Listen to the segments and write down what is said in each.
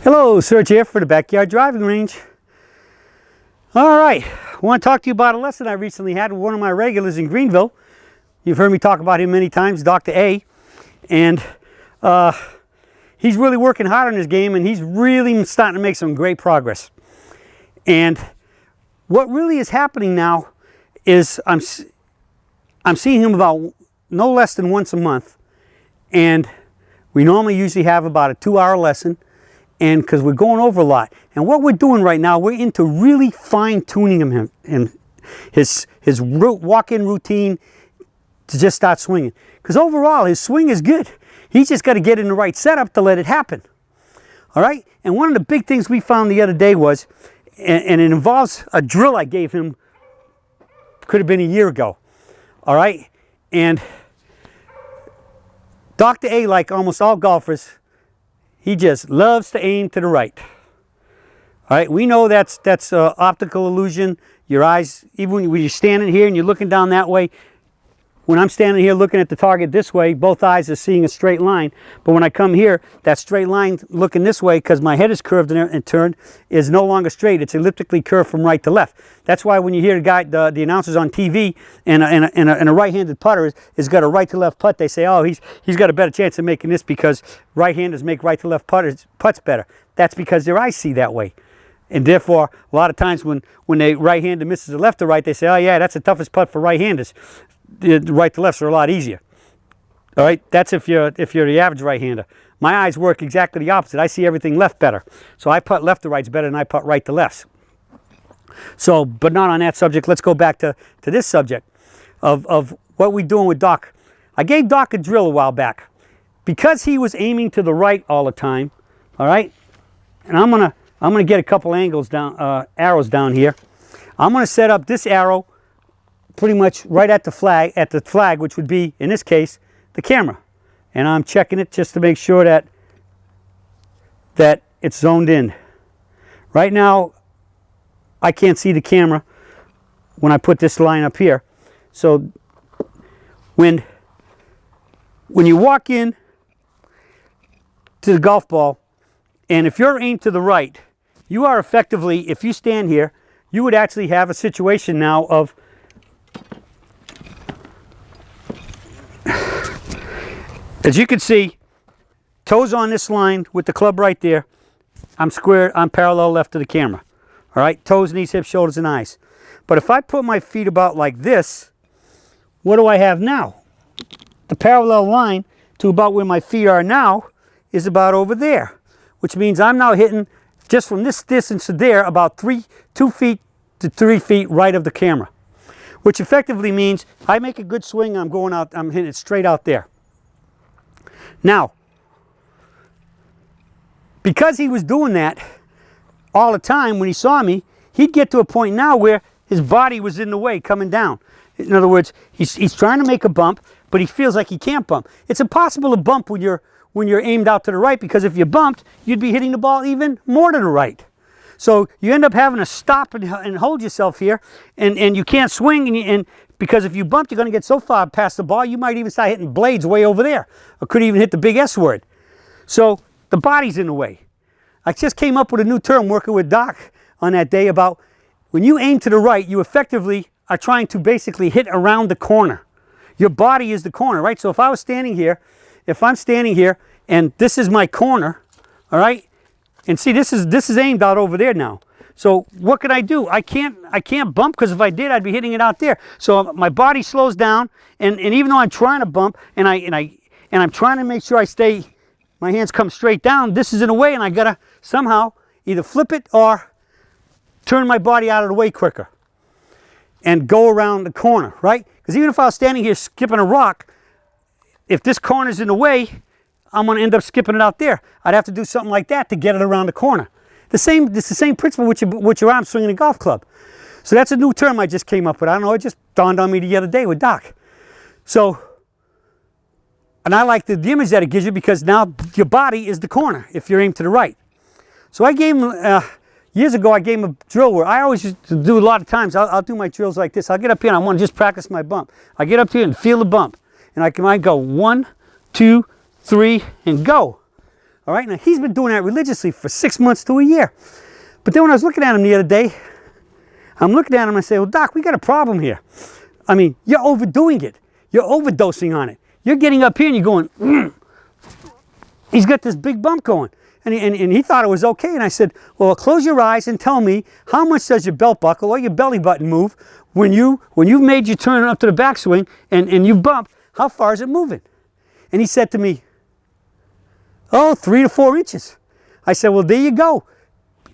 Hello, Serge here for the Backyard Driving Range. All right, I want to talk to you about a lesson I recently had with one of my regulars in Greenville. You've heard me talk about him many times, Dr. A. And he's really working hard on his game, and he's really starting to make some great progress. And what really is happening now is I'm seeing him about no less than once a month. And we normally usually have about a 2-hour lesson. And because we're going over a lot, and what we're doing right now, we're into really fine-tuning him and his walk-in routine to just start swinging. Because overall, his swing is good. He's just got to get in the right setup to let it happen. All right. And one of the big things we found the other day was, and it involves a drill I gave him, could have been a year ago. All right. And Dr. A, like almost all golfers, he just loves to aim to the right. All right, we know that's optical illusion. Your eyes, even when you're standing here and you're looking down that way, when I'm standing here looking at the target this way, both eyes are seeing a straight line. But when I come here, that straight line looking this way, because my head is curved and turned, is no longer straight. It's elliptically curved from right to left. That's why when you hear the announcers on TV and a right-handed putter has got a right to left putt, they say, oh, he's got a better chance of making this because right-handers make right to left putts better. That's because their eyes see that way. And therefore, a lot of times when a right-hander misses a left to right, they say, oh yeah, that's the toughest putt for right-handers. The right to lefts are a lot easier. All right, that's if you're the average right-hander. My eyes work exactly the opposite. I see everything left better. So I putt left to rights better than I putt right to lefts. So, but not on that subject. Let's go back to this subject of what we're doing with Doc. I gave Doc a drill a while back because he was aiming to the right all the time. All right, and I'm gonna get a couple angles down, arrows down here. I'm gonna set up this arrow pretty much right at the flag, which would be, in this case, the camera. And I'm checking it just to make sure that it's zoned in. Right now, I can't see the camera when I put this line up here. So when you walk in to the golf ball, and if you're aimed to the right, you are effectively, if you stand here, you would actually have a situation now of as you can see, toes on this line with the club right there. I'm parallel left to the camera. All right, toes, knees, hips, shoulders, and eyes. But if I put my feet about like this, what do I have now? The parallel line to about where my feet are now is about over there, which means I'm now hitting just from this distance to there about 2 feet to 3 feet right of the camera, which effectively means I make a good swing, I'm going out, I'm hitting it straight out there. Now, because he was doing that all the time when he saw me, he'd get to a point now where his body was in the way coming down. In other words, he's trying to make a bump, but he feels like he can't bump. It's impossible to bump when you're aimed out to the right, because if you bumped, you'd be hitting the ball even more to the right. So you end up having to stop and hold yourself here, and you can't swing, and because if you bump, you're going to get so far past the ball, you might even start hitting blades way over there, or could even hit the big S word. So the body's in the way. I just came up with a new term working with Doc on that day about when you aim to the right, you effectively are trying to basically hit around the corner. Your body is the corner, right? So if I was standing here, if I'm standing here and this is my corner, all right, and see this is aimed out over there now. So what can I do? I can't bump, because if I did, I'd be hitting it out there. So my body slows down, and even though I'm trying to bump and I'm trying to make sure my hands come straight down, this is in a way, and I gotta somehow either flip it or turn my body out of the way quicker and go around the corner, right? Because even if I was standing here skipping a rock, if this corner's in the way, I'm going to end up skipping it out there. I'd have to do something like that to get it around the corner. It's the same principle with your arm swinging a golf club. So that's a new term I just came up with. I don't know, it just dawned on me the other day with Doc. So, and I like the image that it gives you, because now your body is the corner if you're aimed to the right. So I gave him, years ago I gave him a drill where I always used to do a lot of times. I'll do my drills like this. I'll get up here and I want to just practice my bump. I get up here and feel the bump. And I might go 1, 2, 3, and go. All right, now he's been doing that religiously for 6 months to a year. But then when I was looking at him the other day, I'm looking at him and I say, well, Doc, we got a problem here. I mean, you're overdoing it. You're overdosing on it. You're getting up here and you're going, He's got this big bump going. And he thought it was okay. And I said, well, close your eyes and tell me, how much does your belt buckle or your belly button move when you've made your turn up to the backswing and you bump? How far is it moving? And he said to me, oh, 3 to 4 inches. I said, well, there you go.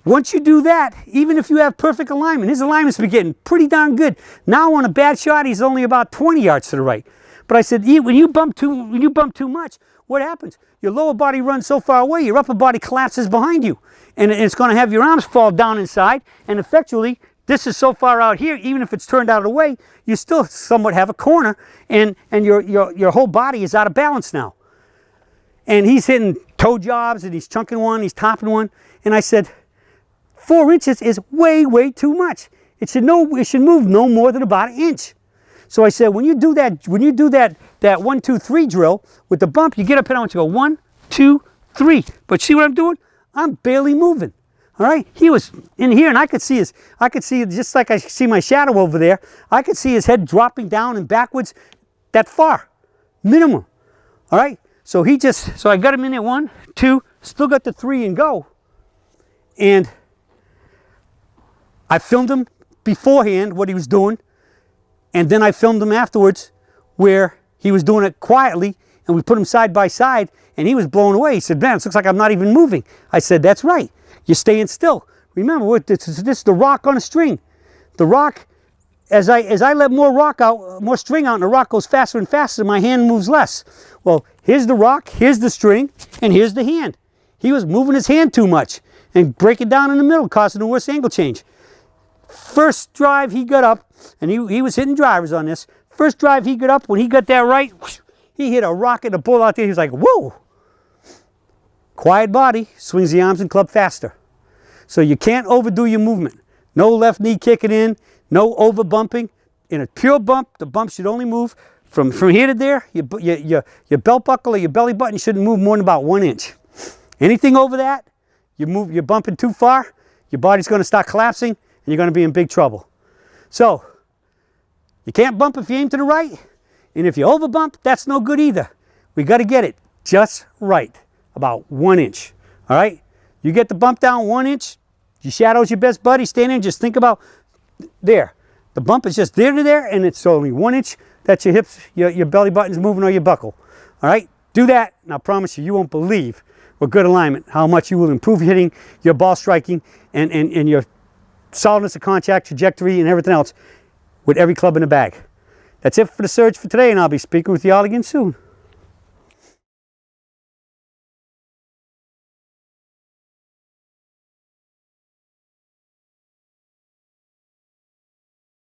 Once you do that, even if you have perfect alignment, his alignment's been getting pretty darn good. Now on a bad shot, he's only about 20 yards to the right. But I said, when you bump too much, what happens? Your lower body runs so far away, your upper body collapses behind you. And it's going to have your arms fall down inside. And effectually, this is so far out here, even if it's turned out of the way, you still somewhat have a corner. And your whole body is out of balance now. And he's hitting toe jobs, and he's chunking one, he's topping one. And I said, 4 inches is way, way too much. It should move no more than about 1 inch. So I said, when you do that 1, 2, 3 drill with the bump, you get up here, I want you to go 1, 2, 3. But see what I'm doing? I'm barely moving. All right? He was in here, and I could see just like I see my shadow over there, I could see his head dropping down and backwards that far, minimum. All right? So I got him in at 1, 2, still got the 3 and go. And I filmed him beforehand, what he was doing, and then I filmed him afterwards where he was doing it quietly, and we put him side by side, and he was blown away. He said, man, it looks like I'm not even moving. I said, that's right. You're staying still. Remember, this is the rock on a string. The rock, as I let more string out, and the rock goes faster and faster, my hand moves less. Well, here's the rock, here's the string, and here's the hand. He was moving his hand too much and breaking down in the middle, causing a worse angle change. First drive he got up, and he was hitting drivers on this. First drive he got up, when he got that right, whoosh, he hit a rocket, a bull out there. He was like, whoa. Quiet body, swings the arms and club faster. So you can't overdo your movement. No left knee kicking in, no over bumping. In a pure bump, the bump should only move from here to there. Your belt buckle or your belly button shouldn't move more than about 1 inch. Anything over that, you're bumping too far, your body's going to start collapsing, and you're going to be in big trouble. So, you can't bump if you aim to the right, and if you over bump, that's no good either. We got to get it just right, about 1 inch. All right? You get the bump down 1 inch, your shadow's your best buddy, stand in, just think about there. The bump is just there to there, and it's only 1 inch that your hips, your belly button's moving or your buckle. All right? Do that, and I promise you, you won't believe with good alignment how much you will improve hitting, your ball striking, and your solidness of contact, trajectory, and everything else with every club in the bag. That's it for the Surge for today, and I'll be speaking with you all again soon.